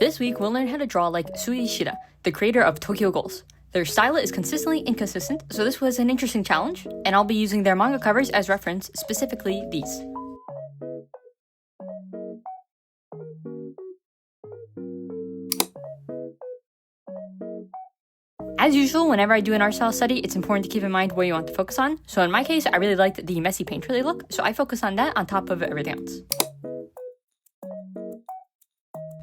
This week, we'll learn how to draw like Sui Ishida, the creator of Tokyo Ghouls. Their style is consistently inconsistent, so this was an interesting challenge, and I'll be using their manga covers as reference, specifically these. As usual, whenever I do an art style study, it's important to keep in mind what you want to focus on. So in my case, I really liked the messy painterly look, so I focus on that on top of everything else.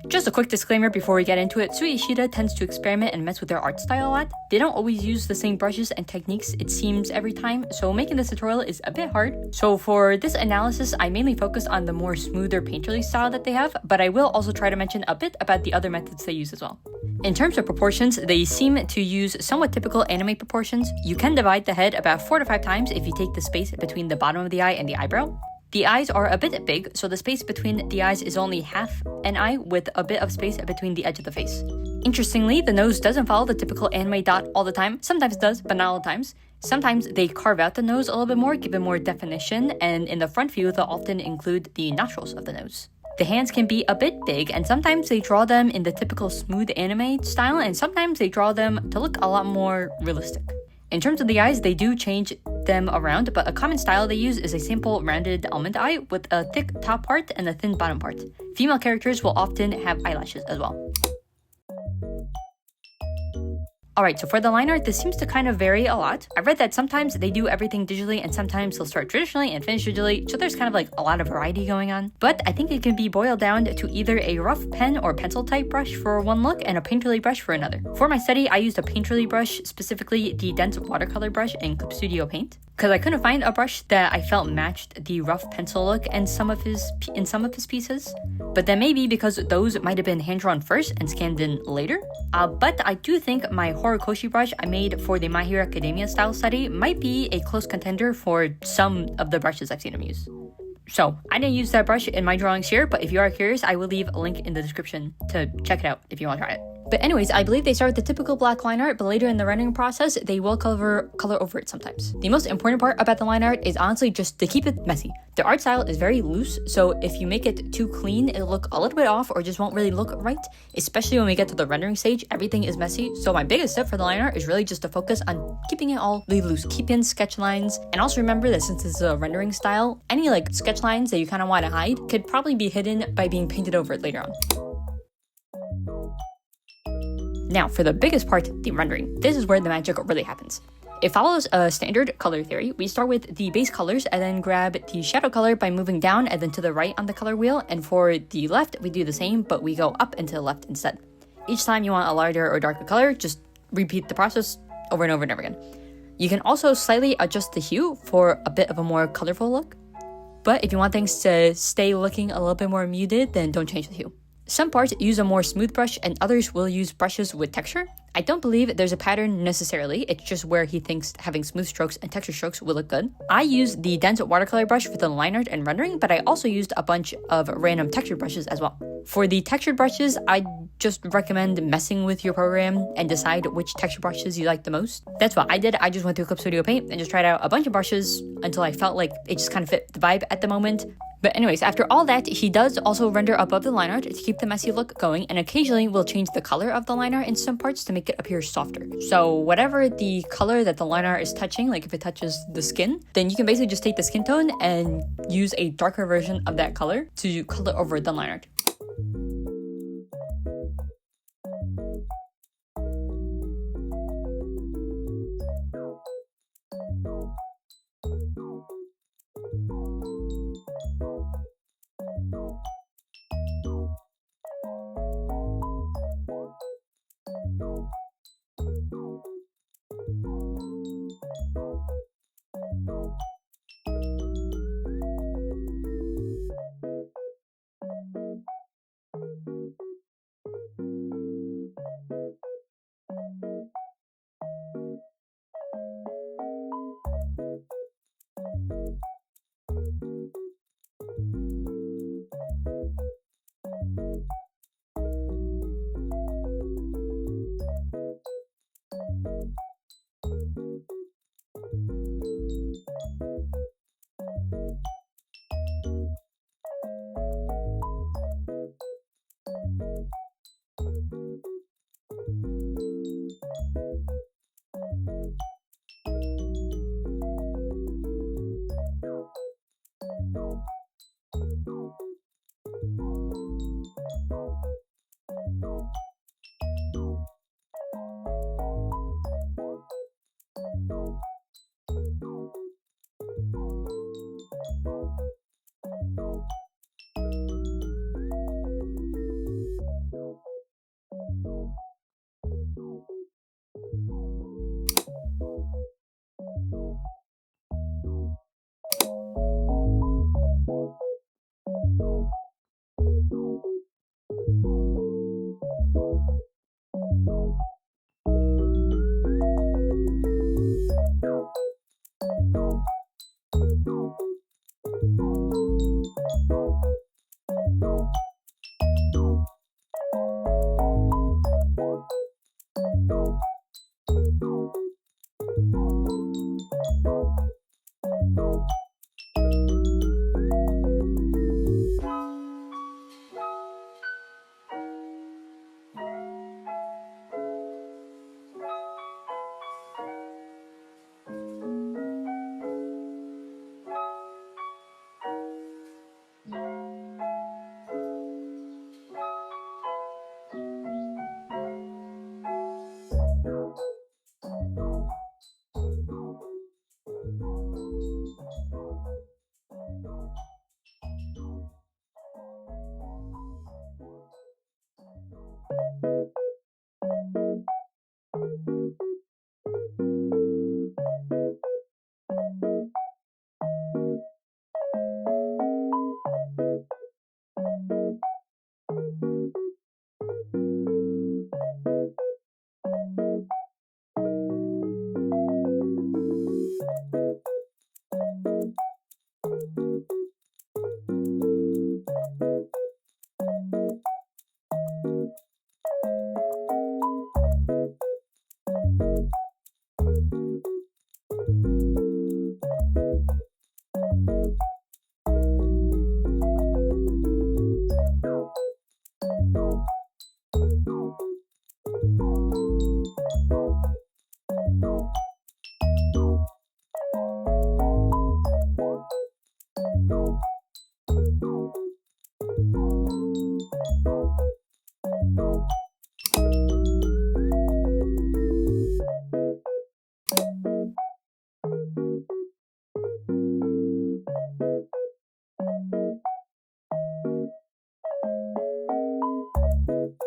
Just a quick disclaimer before we get into it, Sui Ishida tends to experiment and mess with their art style a lot. They don't always use the same brushes and techniques, it seems, every time, so making this tutorial is a bit hard. So for this analysis, I mainly focus on the more smoother painterly style that they have, but I will also try to mention a bit about the other methods they use as well. In terms of proportions, they seem to use somewhat typical anime proportions. You can divide the head about 4 to 5 times if you take the space between the bottom of the eye and the eyebrow. The eyes are a bit big, so the space between the eyes is only half an eye with a bit of space between the edge of the face. Interestingly, the nose doesn't follow the typical anime dot all the time. Sometimes it does, but not all the times. Sometimes they carve out the nose a little bit more, give it more definition, and in the front view, they'll often include the nostrils of the nose. The hands can be a bit big, and sometimes they draw them in the typical smooth anime style, and sometimes they draw them to look a lot more realistic. In terms of the eyes, they do change them around, but a common style they use is a simple rounded almond eye with a thick top part and a thin bottom part. Female characters will often have eyelashes as well. Alright, so for the line art, this seems to kind of vary a lot. I've read that sometimes they do everything digitally and sometimes they'll start traditionally and finish digitally, so there's kind of like a lot of variety going on. But I think it can be boiled down to either a rough pen or pencil type brush for one look and a painterly brush for another. For my study, I used a painterly brush, specifically the dense watercolor brush in Clip Studio Paint, because I couldn't find a brush that I felt matched the rough pencil look in some of his pieces. But then maybe because those might have been hand-drawn first and scanned in later. But I do think my Horikoshi brush I made for the My Hero Academia style study might be a close contender for some of the brushes I've seen him use. So, I didn't use that brush in my drawings here, but if you are curious, I will leave a link in the description to check it out if you want to try it. But anyways, I believe they start with the typical black line art, but later in the rendering process, they will color over it sometimes. The most important part about the line art is honestly just to keep it messy. Their art style is very loose, so if you make it too clean, it'll look a little bit off or just won't really look right, especially when we get to the rendering stage, everything is messy. So my biggest tip for the line art is really just to focus on keeping it all really loose. Keep in sketch lines, and also remember that since it's a rendering style, any like sketch lines that you kind of want to hide could probably be hidden by being painted over it later on. Now, for the biggest part, the rendering. This is where the magic really happens. It follows a standard color theory. We start with the base colors and then grab the shadow color by moving down and then to the right on the color wheel. And for the left, we do the same, but we go up and to the left instead. Each time you want a lighter or darker color, just repeat the process over and over and over again. You can also slightly adjust the hue for a bit of a more colorful look. But if you want things to stay looking a little bit more muted, then don't change the hue. Some parts use a more smooth brush and others will use brushes with texture. I don't believe there's a pattern necessarily, it's just where he thinks having smooth strokes and texture strokes will look good. I used the dense watercolor brush for the line art and rendering, but I also used a bunch of random textured brushes as well. For the textured brushes, I just recommend messing with your program and decide which texture brushes you like the most. That's what I did. I just went through Clip Studio Paint and just tried out a bunch of brushes until I felt like it just kind of fit the vibe at the moment. But anyways, after all that, he does also render above the line art to keep the messy look going, and occasionally will change the color of the line art in some parts to make it appear softer. So whatever the color that the line art is touching, like if it touches the skin, then you can basically just take the skin tone and use a darker version of that color to color over the line art.